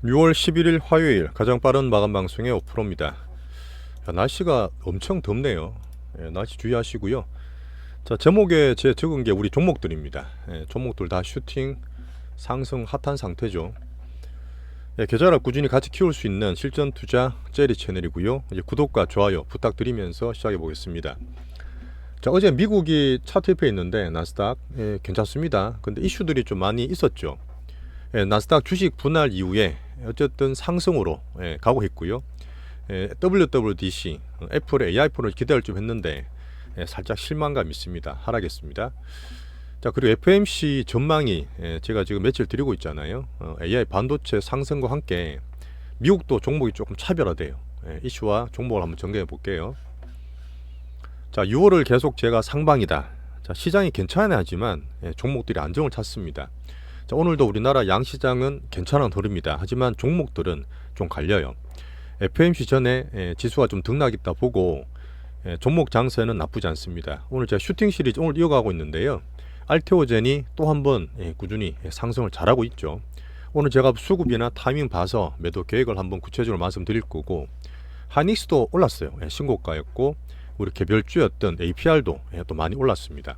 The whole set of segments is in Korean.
6월 11일 화요일 가장 빠른 마감 방송의 오프로입니다. 날씨가 엄청 덥네요. 날씨 주의하시고요. 자, 제목에 제 적은 게 우리 종목들입니다. 종목들 다 슈팅 상승 핫한 상태죠. 계좌를 꾸준히 같이 키울 수 있는 실전 투자 젤리 채널이고요. 이제 구독과 좋아요 부탁드리면서 시작해 보겠습니다. 자, 어제 미국이 차트에 있는데 나스닥 괜찮습니다. 근데 이슈들이 좀 많이 있었죠. 나스닥 주식 분할 이후에 어쨌든 상승으로 가고 있고요. WWDC 애플의 AI 폰을 기대를 좀 했는데 살짝 실망감 있습니다. 하락했습니다. 자, 그리고 FMC 전망이 제가 지금 며칠 드리고 있잖아요. AI 반도체 상승과 함께 미국도 종목이 조금 차별화돼요. 이슈와 종목을 한번 정리해 볼게요. 자, 6월을 계속 제가 상방이다. 자, 시장이 괜찮아야 하지만 종목들이 안정을 찾습니다. 자, 오늘도 우리나라 양시장은 괜찮은 흐름입니다. 하지만 종목들은 좀 갈려요. FMC 전에 지수가 좀 등락했다 보고 종목 장세는 나쁘지 않습니다. 오늘 제가 슈팅 시리즈 오늘 이어가고 있는데요. 알테오젠이 또 한번 꾸준히 상승을 잘하고 있죠. 오늘 제가 수급이나 타이밍 봐서 매도 계획을 한번 구체적으로 말씀드릴 거고, 하닉스도 올랐어요. 신고가였고, 우리 개별주였던 APR도 또 많이 올랐습니다.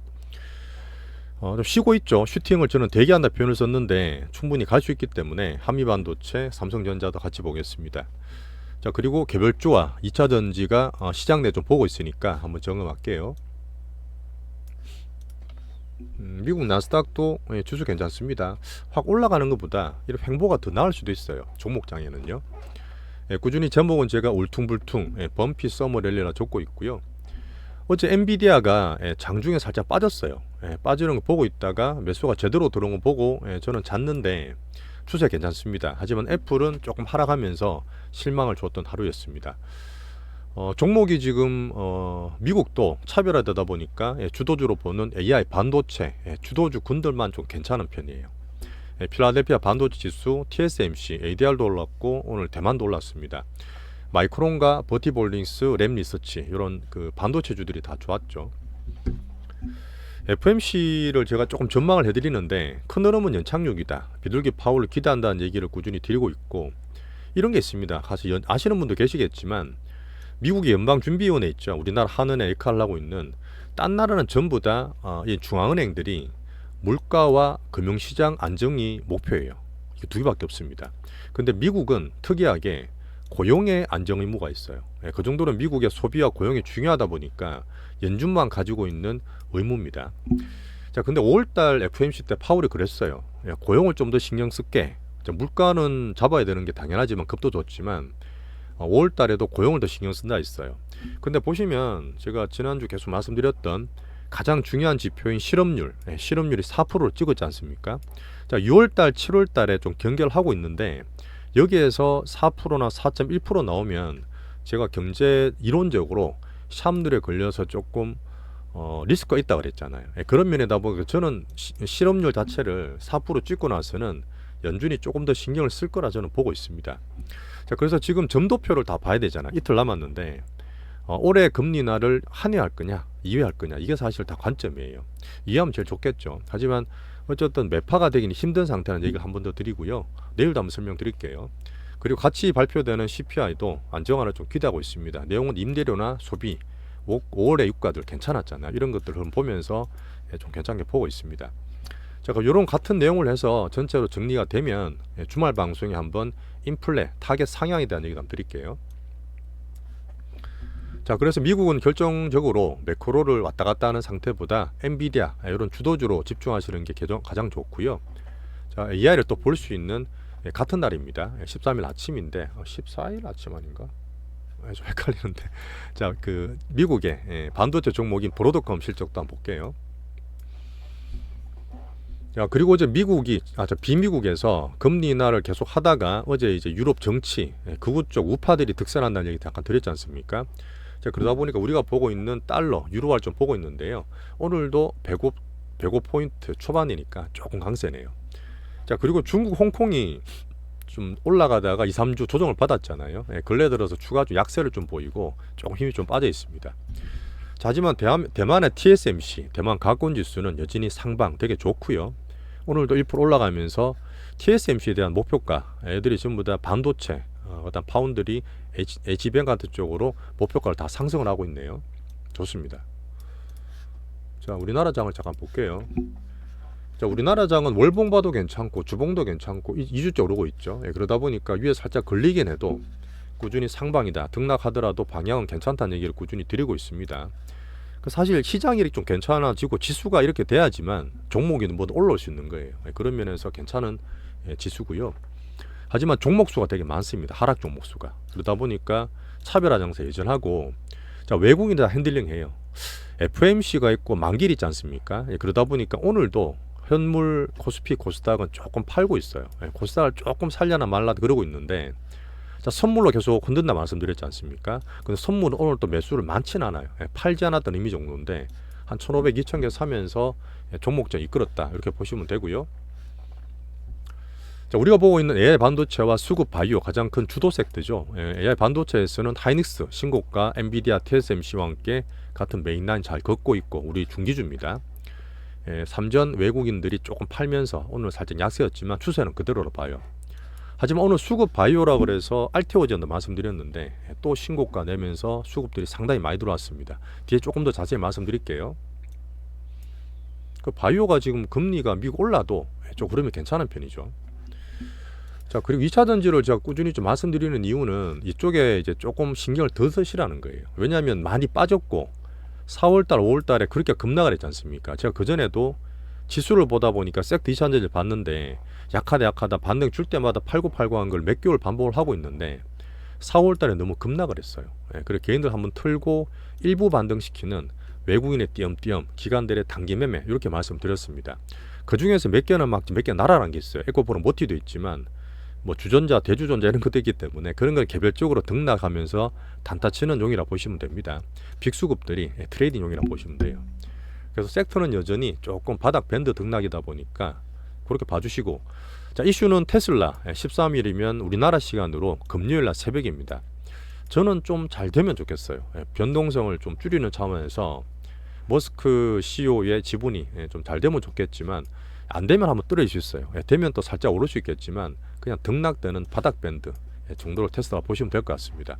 좀 쉬고 있죠. 슈팅을 저는 대기한다 표현을 썼는데 충분히 갈 수 있기 때문에 한미반도체, 삼성전자도 같이 보겠습니다. 자, 그리고 개별주와 2차전지가 시장 내 좀 보고 있으니까 한번 점검할게요. 미국 나스닥도 주수 괜찮습니다. 확 올라가는 것보다 이런 횡보가 더 나을 수도 있어요. 종목장에는요. 꾸준히 제목은 제가 울퉁불퉁 범피 서머 랠리라 적고 있고요. 어제 엔비디아가 장중에 살짝 빠졌어요. 빠지는 거 보고 있다가 매수가 제대로 들어온 거 보고 저는 잤는데 추세 괜찮습니다. 하지만 애플은 조금 하락하면서 실망을 줬던 하루였습니다. 종목이 지금 미국도 차별화되다 보니까 주도주로 보는 AI 반도체 주도주 군들만 좀 괜찮은 편이에요. 필라델피아 반도체 지수, TSMC, ADR도 올랐고 오늘 대만도 올랐습니다. 마이크론과 버티볼링스, 램리서치 이런 그 반도체주들이 다 좋았죠. FMC를 제가 조금 전망을 해드리는데 큰 흐름은 연착륙이다. 비둘기 파워를 기대한다는 얘기를 꾸준히 드리고 있고 이런 게 있습니다. 사실 아시는 분도 계시겠지만 미국의 연방준비위원회 있죠. 우리나라 한은에 역할을 하고 있는 딴 나라는 전부 다 이 중앙은행들이 물가와 금융시장 안정이 목표예요. 이게 두 개밖에 없습니다. 근데 미국은 특이하게 고용의 안정 의무가 있어요. 그 정도는 미국의 소비와 고용이 중요하다 보니까 연준만 가지고 있는 의무입니다. 자, 근데 5월달 FOMC 때 파월이 그랬어요. 고용을 좀 더 신경 쓸게. 물가는 잡아야 되는 게 당연하지만 급도 좋지만 5월달에도 고용을 더 신경 쓴다 있어요. 근데 보시면 제가 지난주 계속 말씀드렸던 가장 중요한 지표인 실업률, 실업률이 4%를 찍었지 않습니까? 자, 6월달, 7월달에 좀 경계하고 있는데 여기에서 4%나 4.1% 나오면 제가 경제 이론적으로 샵률에 걸려서 조금 리스크가 있다고 그랬잖아요. 그런 면에다 보니까 저는 실업률 자체를 4% 찍고 나서는 연준이 조금 더 신경을 쓸 거라 저는 보고 있습니다. 자, 그래서 지금 점도표를 다 봐야 되잖아. 이틀 남았는데 올해 금리 인하를 한 해 할 거냐 2회 할 거냐 이게 사실 다 관점이에요. 이해하면 제일 좋겠죠. 하지만 어쨌든 매파가 되기는 힘든 상태라는 얘기를 한 번 더 드리고요. 내일도 한번 설명드릴게요. 그리고 같이 발표되는 CPI도 안정화를 좀 기대하고 있습니다. 내용은 임대료나 소비 5월의 유가들 괜찮았잖아요. 이런 것들을 보면서 좀 괜찮게 보고 있습니다. 자, 이런 같은 내용을 해서 전체로 정리가 되면 주말 방송에 한번 인플레 타겟 상향에 대한 얘기 한번 드릴게요. 자, 그래서 미국은 결정적으로 매크로를 왔다 갔다 하는 상태보다 엔비디아 이런 주도주로 집중하시는 게 가장 좋고요. 자, AI를 또 볼 수 있는 같은 날입니다. 13일 아침인데 14일 아침 아닌가? 좀 헷갈리는데. 자, 그 미국의 반도체 종목인 브로드컴 실적도 한번 볼게요. 자, 그리고 이제 비미국에서 금리 인하를 계속 하다가 어제 이제 유럽 정치, 극우 쪽 우파들이 득세한다는 얘기 잠깐 드렸지 않습니까? 자, 그러다 보니까 우리가 보고 있는 달러, 유로화를 좀 보고 있는데요. 오늘도 105포인트 초반이니까 조금 강세네요. 자, 그리고 중국, 홍콩이 좀 올라가다가 2, 3주 조정을 받았잖아요. 근래 들어서 추가주 약세를 좀 보이고 조금 힘이 좀 빠져 있습니다. 자, 하지만 대만의 TSMC, 대만 가공지수는 여전히 상방 되게 좋고요. 오늘도 1% 올라가면서 TSMC에 대한 목표가 애들이 전부 다 반도체, 어떤 파운드리, HBM 같은 쪽으로 목표가를 다 상승을 하고 있네요. 좋습니다. 자, 우리나라 장을 잠깐 볼게요. 자, 우리나라 장은 월봉 봐도 괜찮고 주봉도 괜찮고 2주째 오르고 있죠. 예, 그러다 보니까 위에 살짝 걸리긴 해도 꾸준히 상방이다, 등락하더라도 방향은 괜찮다는 얘기를 꾸준히 드리고 있습니다. 사실 시장이 좀 괜찮아지고 지수가 이렇게 돼야지만 종목이 모두 올라올 수 있는 거예요. 예, 그런 면에서 괜찮은 지수고요. 하지만 종목수가 되게 많습니다. 하락 종목수가. 그러다 보니까 차별화 장세 예전하고, 자, 외국인이 다 핸들링해요. FMC가 있고 만길 있지 않습니까? 예, 그러다 보니까 오늘도 현물 코스피 코스닥은 조금 팔고 있어요. 예, 코스닥을 조금 살려나 말라 그러고 있는데, 자, 선물로 계속 흔든다 말씀드렸지 않습니까? 근데 선물은 오늘 또 매수를 많지는 않아요. 예, 팔지 않았던 의미 정도인데 한 1,500, 2,000개 사면서 종목전 이끌었다, 이렇게 보시면 되고요. 자, 우리가 보고 있는 AI 반도체와 수급 바이오 가장 큰 주도 섹터죠. AI 반도체에서는 하이닉스, 신고가, 엔비디아, TSMC와 함께 같은 메인라인 잘 걷고 있고 우리 중기주입니다. 삼전 외국인들이 조금 팔면서 오늘 살짝 약세였지만 추세는 그대로로 봐요. 하지만 오늘 수급 바이오라 그래서 알테오젠도 말씀드렸는데 또 신고가 내면서 수급들이 상당히 많이 들어왔습니다. 뒤에 조금 더 자세히 말씀드릴게요. 그 바이오가 지금 금리가 미국 올라도 좀 그러면 괜찮은 편이죠. 자, 그리고 2차 전지를 제가 꾸준히 좀 말씀드리는 이유는 이쪽에 이제 조금 신경을 더 쓰시라는 거예요. 왜냐하면 많이 빠졌고 4월달, 5월달에 그렇게 급락을 했지 않습니까? 제가 그전에도 지수를 보다 보니까 섹터 2차 전지를 봤는데 약하다 반등 줄 때마다 팔고 한 걸 몇 개월 반복을 하고 있는데 4월달에 너무 급락을 했어요. 그래서 개인들 한번 틀고 일부 반등시키는 외국인의 띄엄띄엄, 기관들의 단기 매매, 이렇게 말씀드렸습니다. 그 중에서 몇 개는 막 몇 개 날아간 게 있어요. 에코프로 모티도 있지만 뭐 주전자, 대주전자 이런 것도 있기 때문에 그런 걸 개별적으로 등락하면서 단타 치는 용이라 보시면 됩니다. 빅수급들이 트레이딩 용이라 보시면 돼요. 그래서 섹터는 여전히 조금 바닥 밴드 등락이다 보니까 그렇게 봐주시고, 자, 이슈는 테슬라 13일이면 우리나라 시간으로 금요일날 새벽입니다. 저는 좀 잘 되면 좋겠어요. 변동성을 좀 줄이는 차원에서 머스크 CEO의 지분이 좀 잘 되면 좋겠지만 안 되면 한번 떨어질 수 있어요. 되면 또 살짝 오를 수 있겠지만 그냥 등락되는 바닥 밴드 정도로 테슬라 보시면 될 것 같습니다.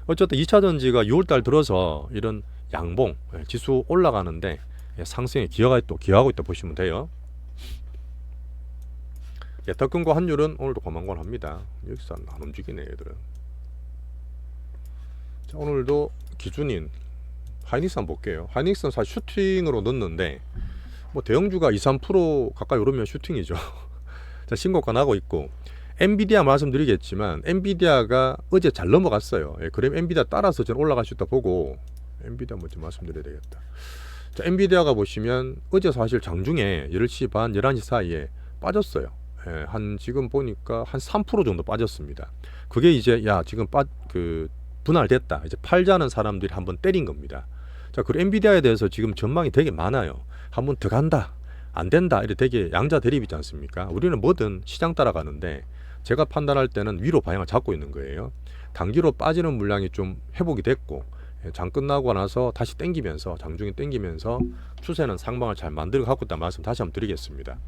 어쨌든 2차 전지가 6월달 들어서 이런 양봉 지수 올라가는데 상승에 기여하고 있다 보시면 돼요. 예탁금과 환율은 오늘도 고만고만합니다. 여기서 안 움직이네 얘들은. 자, 오늘도 기준인 하이닉스 한번 볼게요. 하이닉스는 사실 슈팅으로 넣는데 뭐 대형주가 2-3% 가까이 오르면 슈팅이죠. 자, 신고가 나고 있고, 엔비디아 말씀드리겠지만 엔비디아가 어제 잘 넘어갔어요. 그럼 엔비디아 따라서 저는 올라갈 수 있다 보고, 엔비디아 먼저 말씀드려야 되겠다. 자, 엔비디아가 보시면 어제 사실 장중에 10시 반 11시 사이에 빠졌어요. 한 지금 보니까 한 3% 정도 빠졌습니다. 그게 이제 지금 분할됐다, 이제 팔자는 사람들이 한번 때린 겁니다. 자, 그리고 엔비디아에 대해서 지금 전망이 되게 많아요. 한번 더 간다, 안 된다, 이렇게 되게 양자 대립이지 않습니까? 우리는 뭐든 시장 따라가는데 제가 판단할 때는 위로 방향을 잡고 있는 거예요. 단기로 빠지는 물량이 좀 회복이 됐고 장 끝나고 나서 다시 땡기면서, 장중에 땡기면서 추세는 상방을 잘 만들어 갖고 있다는 말씀 다시 한번 드리겠습니다.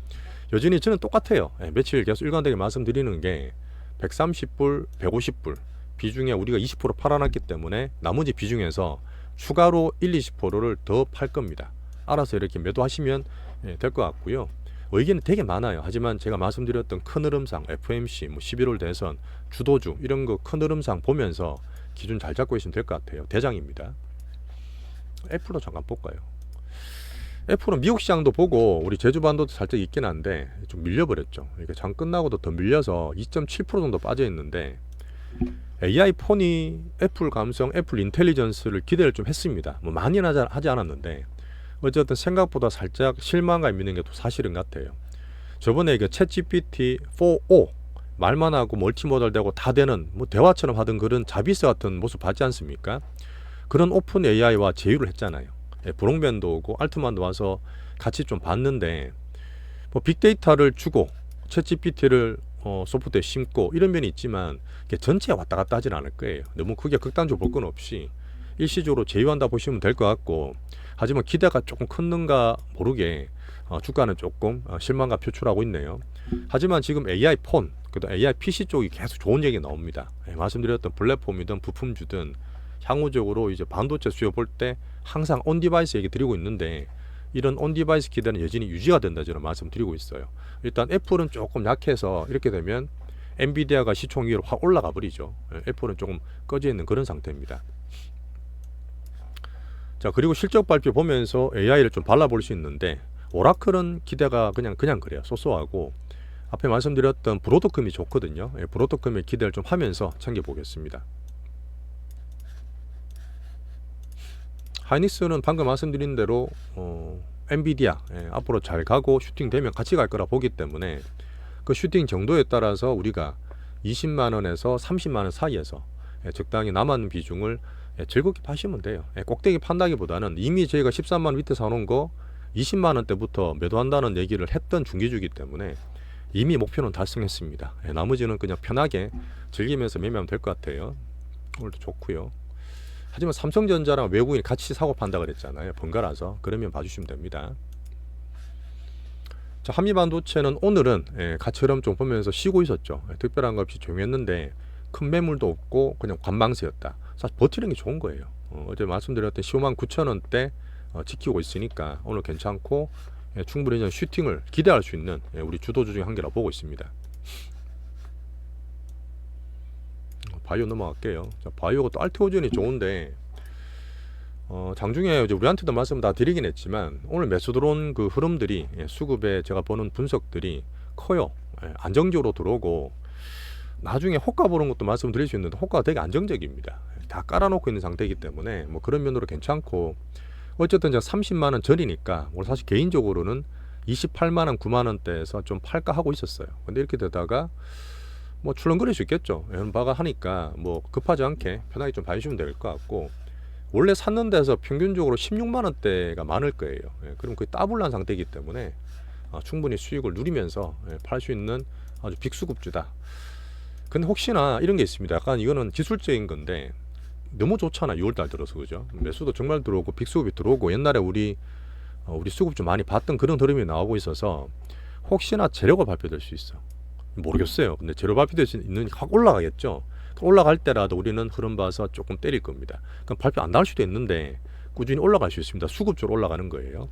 여전히 저는 똑같아요. 며칠 계속 일관되게 말씀드리는 게 130불, 150불 비중에 우리가 20% 팔아놨기 때문에 나머지 비중에서 추가로 1-20%를 더 팔 겁니다. 알아서 이렇게 매도하시면 될 것 같고요. 의견이 되게 많아요. 하지만 제가 말씀드렸던 큰 흐름상 FMC, 11월 대선, 주도주 이런 거 큰 흐름상 보면서 기준 잘 잡고 있으면 될 것 같아요. 대장입니다. 애플도 잠깐 볼까요? 애플은 미국 시장도 보고 우리 제주반도도 살짝 있긴 한데 좀 밀려버렸죠. 그러니까 장 끝나고도 더 밀려서 2.7% 정도 빠져 있는데, AI 폰이 애플 감성, 애플 인텔리전스를 기대를 좀 했습니다. 뭐 많이는 하지 않았는데 어쨌든 생각보다 살짝 실망감 있는 게 또 사실은 같아요. 저번에 그 챗GPT 4o 말만 하고 멀티모달 되고 다 되는 뭐 대화처럼 하던 그런 자비스 같은 모습 봤지 않습니까? 그런 오픈 AI와 제휴를 했잖아요. 브롱밴도 오고 알트만도 와서 같이 좀 봤는데, 뭐 빅데이터를 주고 챗GPT를 소프트에 심고 이런 면이 있지만 전체에 왔다 갔다 하진 않을 거예요. 너무 크게 극단적으로 볼 건 없이 일시적으로 제휴한다 보시면 될 것 같고, 하지만 기대가 조금 컸는가 모르게 주가는 조금 실망감 표출하고 있네요. 하지만 지금 AI 폰, 그다음 AI PC 쪽이 계속 좋은 얘기 나옵니다. 말씀드렸던 플랫폼이든 부품주든 향후적으로 이제 반도체 수요 볼 때 항상 온 디바이스 얘기 드리고 있는데 이런 온 디바이스 기대는 여전히 유지가 된다 저는 말씀드리고 있어요. 일단 애플은 조금 약해서 이렇게 되면 엔비디아가 시총 위로 확 올라가 버리죠. 애플은 조금 꺼져 있는 그런 상태입니다. 자, 그리고 실적 발표 보면서 AI를 좀 발라볼 수 있는데 오라클은 기대가 그냥 그래요. 쏘쏘하고 앞에 말씀드렸던 브로드컴이 좋거든요. 브로드컴의 기대를 좀 하면서 챙겨보겠습니다. 하이닉스는 방금 말씀드린 대로 엔비디아 앞으로 잘 가고 슈팅되면 같이 갈 거라 보기 때문에 그 슈팅 정도에 따라서 우리가 20만원에서 30만원 사이에서 적당히 남았는 비중을 즐겁게 파시면 돼요. 꼭대기 판다기보다는 이미 저희가 13만원 밑에 사놓은 거 20만원대부터 매도한다는 얘기를 했던 중기주기 때문에 이미 목표는 달성했습니다. 나머지는 그냥 편하게 즐기면서 매매하면 될 것 같아요. 오늘도 좋고요. 하지만 삼성전자랑 외국인이 같이 사고 판다 그랬잖아요. 번갈아서. 그러면 봐주시면 됩니다. 자, 한미반도체는 오늘은 가처럼 좀 보면서 쉬고 있었죠. 특별한 거 없이 조용했는데 큰 매물도 없고 그냥 관망세였다. 사실 버티는 게 좋은 거예요. 어제 말씀드렸던 15만 9천 원대 지키고 있으니까 오늘 괜찮고 충분히 이제 슈팅을 기대할 수 있는 우리 주도주 중에 한 개라 보고 있습니다. 바이오 넘어갈게요. 자, 바이오가 또 알테오젠이 좋은데 장중에 이제 우리한테도 말씀 다 드리긴 했지만 오늘 매수 들어온 그 흐름들이 수급에 제가 보는 분석들이 커요. 안정적으로 들어오고 나중에 호가 보는 것도 말씀드릴 수 있는데 호가가 되게 안정적입니다. 다 깔아놓고 있는 상태이기 때문에 뭐 그런 면으로 괜찮고 어쨌든 제가 30만원 전이니까 오늘 사실 개인적으로는 28만원 9만원대에서 좀 팔까 하고 있었어요. 근데 이렇게 되다가 뭐 출렁거릴 수 있겠죠. 연바가 하니까 뭐 급하지 않게 편하게 좀 봐주시면 될 것 같고 원래 샀는 데서 평균적으로 16만원대가 많을 거예요. 그럼 거의 따블난 상태이기 때문에 충분히 수익을 누리면서 팔 수 있는 아주 빅수급주다. 근데 혹시나 이런 게 있습니다. 약간 이거는 기술적인 건데 너무 좋잖아. 6월달 들어서 그죠? 매수도 정말 들어오고 빅수급이 들어오고 옛날에 우리 수급주 많이 봤던 그런 흐름이 나오고 있어서 혹시나 재료가 발표될 수 있어. 모르겠어요. 근데 재료 발표될 수 있는 확 올라가겠죠. 올라갈 때라도 우리는 흐름 봐서 조금 때릴 겁니다. 그럼 발표 안 나올 수도 있는데 꾸준히 올라갈 수 있습니다. 수급적으로 올라가는 거예요.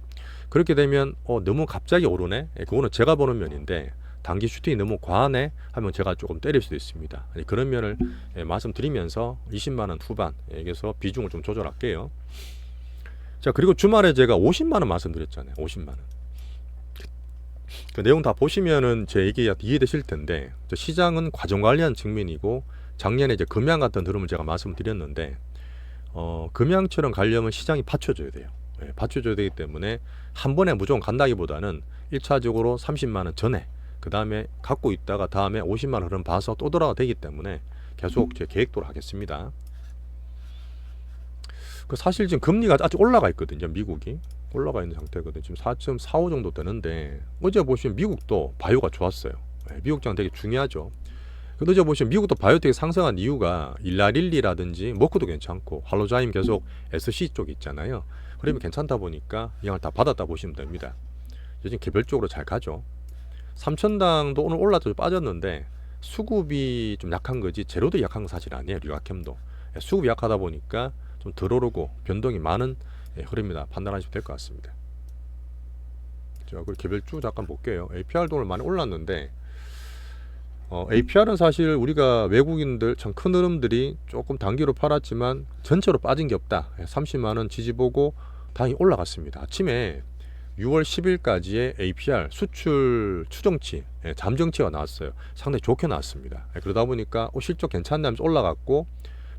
그렇게 되면 너무 갑자기 오르네. 그거는 제가 보는 면인데 단기 슈팅이 너무 과하네 하면 제가 조금 때릴 수도 있습니다. 그런 면을 말씀드리면서 20만원 후반 여기서 비중을 좀 조절할게요. 자, 그리고 주말에 제가 50만원 말씀드렸잖아요. 50만원. 그 내용 다 보시면은 제 얘기가 이해되실 텐데 시장은 과정 관리한 측면이고 작년에 이제 금양 같은 흐름을 제가 말씀드렸는데 금양처럼 가려면 시장이 받쳐줘야 돼요. 받쳐줘야 되기 때문에 한 번에 무조건 간다기보다는 1차적으로 30만원 전에 그 다음에 갖고 있다가 다음에 50만원 흐름 봐서 또 돌아가 되기 때문에 계속 제 계획대로 하겠습니다. 그 사실 지금 금리가 아직 올라가 있거든요. 미국이 올라가 있는 상태거든요. 지금 4.45 정도 되는데 어제 보시면 미국도 바이오가 좋았어요. 미국장 되게 중요하죠. 근데 어제 보시면 미국도 바이오 되게 상승한 이유가 일라릴리라든지 머크도 괜찮고 할로자임 계속 SC 쪽 있잖아요. 그러면 괜찮다 보니까 이 양을 다 받았다 보시면 됩니다. 요즘 개별적으로 잘 가죠. 3천당도 오늘 올라도 빠졌는데 수급이 좀 약한 거지 재료도 약한 건 사실 아니에요. 류아캠도 수급이 약하다 보니까 좀 덜 오르고 변동이 많은 흐름이다 판단하시면 될 것 같습니다. 자, 그리고 개별주 잠깐 볼게요. APR도 오늘 많이 올랐는데 APR은 사실 우리가 외국인들 참 큰 흐름들이 조금 단기로 팔았지만 전체로 빠진 게 없다. 30만원 지지 보고 다행히 올라갔습니다. 아침에 6월 10일까지의 APR 수출 추정치, 잠정치가 나왔어요. 상당히 좋게 나왔습니다. 그러다 보니까 실적 괜찮다면서 올라갔고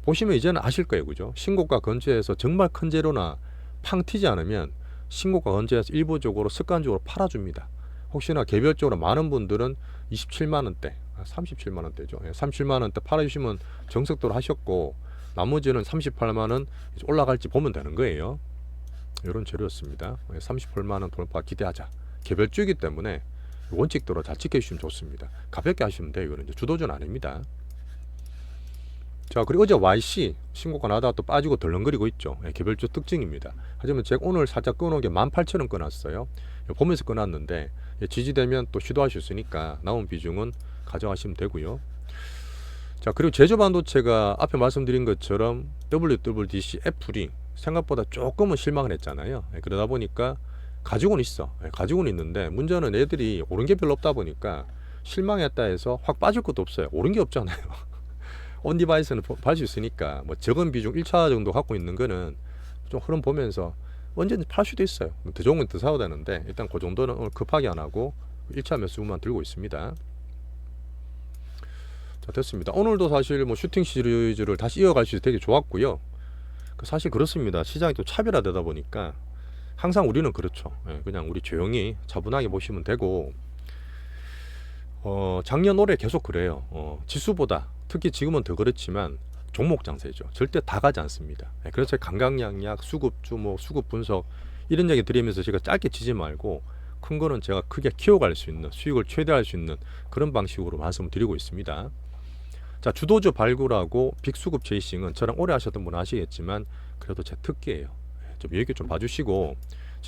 보시면 이제는 아실 거예요. 그죠? 신고가 근처에서 정말 큰 재료나 팡 튀지 않으면 신고가 근처에서 일부적으로 습관적으로 팔아줍니다. 혹시나 개별적으로 많은 분들은 27만원대, 37만원대죠. 37만원대 팔아주시면 정석도로 하셨고 나머지는 38만원 올라갈지 보면 되는 거예요. 이런 재료였습니다. 38만원 돌파 기대하자. 개별주이기 때문에 원칙대로 잘 지켜주시면 좋습니다. 가볍게 하시면 돼요. 이거는 이제 주도주는 아닙니다. 자, 그리고 어제 YC 신고가 나다가 또 빠지고 덜렁거리고 있죠. 개별주 특징입니다. 하지만 제가 오늘 살짝 끊어놓은 게 18,000원 끊었어요. 보면서 끊었는데 지지되면 또 시도할 수 있으니까 남은 비중은 가져가시면 되고요. 자, 그리고 제조 반도체가 앞에 말씀드린 것처럼 WWDC 애플이 생각보다 조금은 실망을 했잖아요. 그러다 보니까 가지고는 있어. 가지고는 있는데 문제는 애들이 오른 게 별로 없다 보니까 실망했다 해서 확 빠질 것도 없어요. 오른 게 없잖아요. 온 디바이스는 팔 수 있으니까 뭐 적은 비중 1차 정도 갖고 있는 거는 좀 흐름 보면서 언제든지 팔 수도 있어요. 더 좋은 건 더 사야 되는데 일단 그 정도는 오늘 급하게 안 하고 1차 매수만 들고 있습니다. 자, 됐습니다. 오늘도 사실 뭐 슈팅 시리즈를 다시 이어갈 수 있어서 되게 좋았고요. 사실 그렇습니다. 시장이 또 차별화되다 보니까 항상 우리는 그렇죠. 그냥 우리 조용히 차분하게 보시면 되고, 작년 올해 계속 그래요. 지수보다 특히 지금은 더 그렇지만 종목 장세죠. 절대 다 가지 않습니다. 그래서 강강약약, 수급주, 뭐 수급 분석 이런 얘기 드리면서 제가 짧게 치지 말고 큰 거는 제가 크게 키워갈 수 있는, 수익을 최대화할 수 있는 그런 방식으로 말씀을 드리고 있습니다. 자, 주도주 발굴하고 빅수급 제이싱은 저랑 오래 하셨던 분은 아시겠지만 그래도 제 특기예요. 좀 여유있게 좀 봐주시고,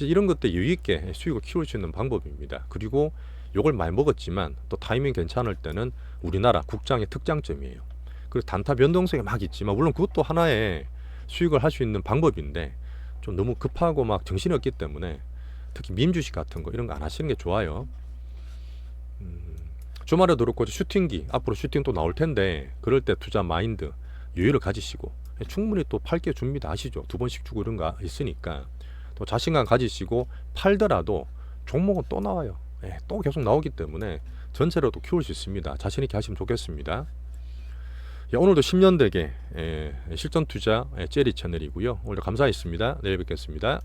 이런 것들 여유있게 수익을 키울 수 있는 방법입니다. 그리고 요걸 많이 먹었지만 또 타이밍 괜찮을 때는 우리나라 국장의 특장점이에요. 그리고 단타 변동성이 막 있지만 물론 그것도 하나의 수익을 할 수 있는 방법인데 좀 너무 급하고 막 정신이 없기 때문에 특히 민주식 같은 거 이런 거 안 하시는 게 좋아요. 주말에도 그렇고 슈팅기 앞으로 슈팅 또 나올 텐데 그럴 때 투자 마인드 여유를 가지시고 충분히 또 팔 게 줍니다. 아시죠? 2번씩 주고 이런 거 있으니까 또 자신감 가지시고 팔더라도 종목은 또 나와요. 또 계속 나오기 때문에 전체로 또 키울 수 있습니다. 자신 있게 하시면 좋겠습니다. 오늘도 10년 되게 실전 투자 제리 채널이고요. 오늘도 감사했습니다. 내일 뵙겠습니다.